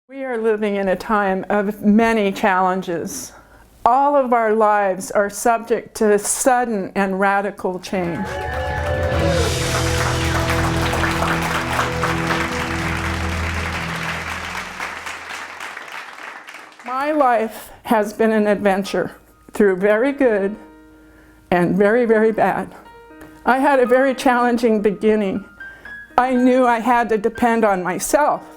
We are living in a time of many challenges. All of our lives are subject to sudden and radical change. My life has been an adventure through very good and very, very bad. I had a very challenging beginning. I knew I had to depend on myself.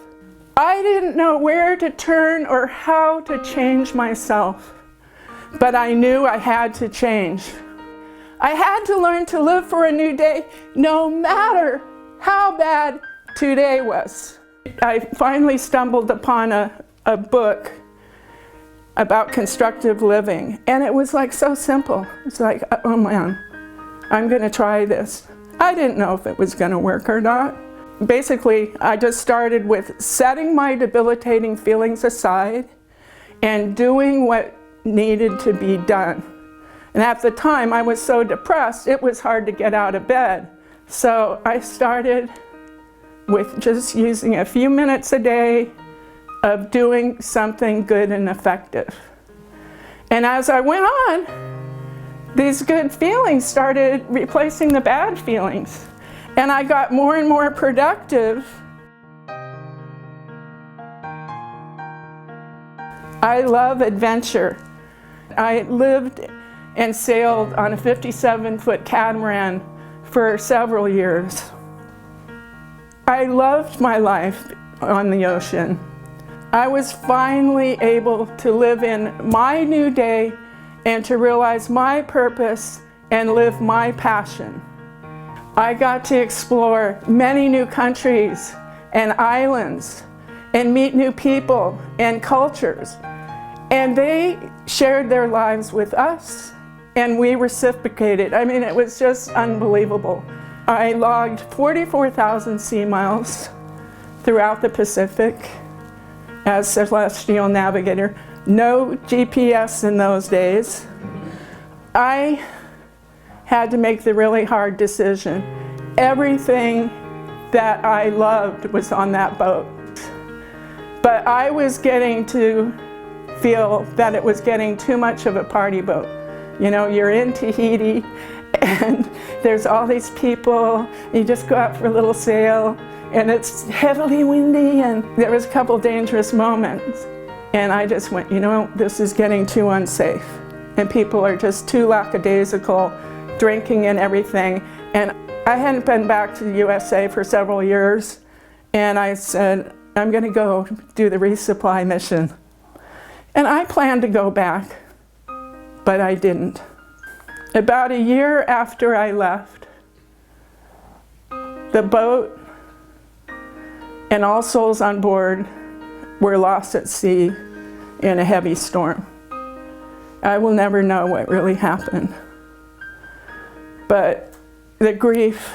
I didn't know where to turn or how to change myself, but I knew I had to change. I had to learn to live for a new day, no matter how bad today was. I finally stumbled upon a book about constructive living, and it was like so simple. It's like, oh man, I'm gonna try this. I didn't know if it was gonna work or not. Basically, I just started with setting my debilitating feelings aside and doing what needed to be done. And at the time, I was so depressed, it was hard to get out of bed. So I started with just using a few minutes a day of doing something good and effective. And as I went on, these good feelings started replacing the bad feelings. And I got more and more productive. I love adventure. I lived and sailed on a 57-foot catamaran for several years. I loved my life on the ocean. I was finally able to live in my new day and to realize my purpose and live my passion. I got to explore many new countries and islands and meet new people and cultures. And they shared their lives with us and we reciprocated. I mean, it was just unbelievable. I logged 44,000 sea miles throughout the Pacific as celestial navigator. No GPS in those days. I had to make the really hard decision. Everything that I loved was on that boat. But I was getting to feel that it was getting too much of a party boat. You know, you're in Tahiti and there's all these people, you just go out for a little sail and it's heavily windy, and there was a couple dangerous moments. And I just went, you know, this is getting too unsafe. And people are just too lackadaisical, drinking and everything. And I hadn't been back to the USA for several years. And I said, I'm gonna go do the resupply mission. And I planned to go back, but I didn't. About a year after I left, the boat and all souls on board were lost at sea in a heavy storm. I will never know what really happened. But the grief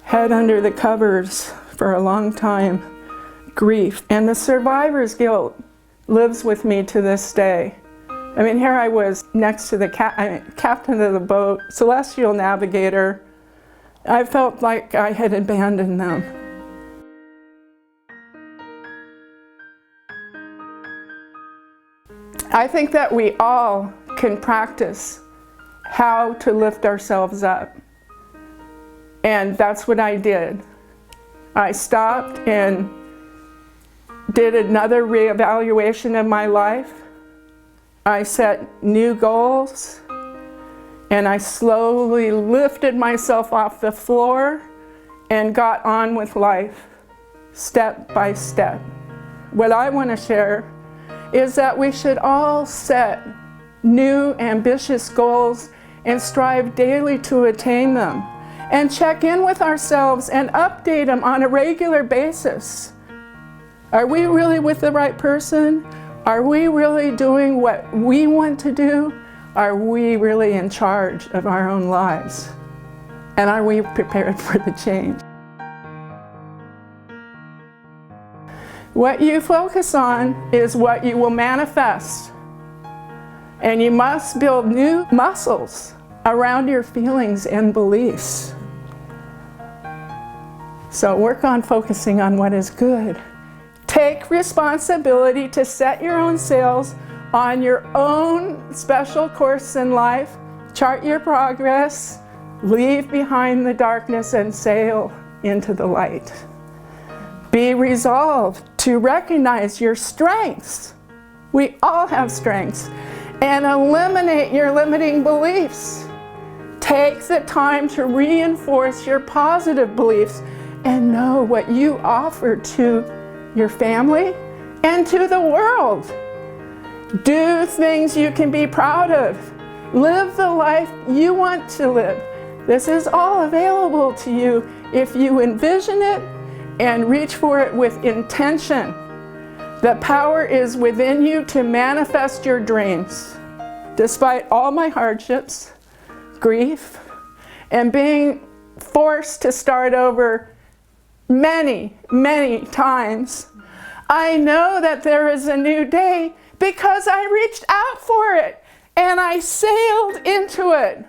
had under the covers for a long time, grief. And the survivor's guilt lives with me to this day. I mean, here I was next to the captain of the boat, celestial navigator. I felt like I had abandoned them. I think that we all can practice how to lift ourselves up. And that's what I did. I stopped and did another reevaluation of my life. I set new goals and I slowly lifted myself off the floor and got on with life, step by step. What I want to share is that we should all set new ambitious goals and strive daily to attain them, and check in with ourselves and update them on a regular basis. Are we really with the right person? Are we really doing what we want to do? Are we really in charge of our own lives? And are we prepared for the change? What you focus on is what you will manifest. And you must build new muscles around your feelings and beliefs. So work on focusing on what is good. Take responsibility to set your own sails on your own special course in life. Chart your progress. Leave behind the darkness and sail into the light. Be resolved to recognize your strengths. We all have strengths. And eliminate your limiting beliefs. Take the time to reinforce your positive beliefs and know what you offer to your family and to the world. Do things you can be proud of. Live the life you want to live. This is all available to you if you envision it and reach for it with intention. The power is within you to manifest your dreams. Despite all my hardships, grief, and being forced to start over many, many times, I know that there is a new day because I reached out for it and I sailed into it.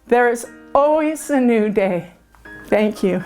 There is always a new day. Thank you.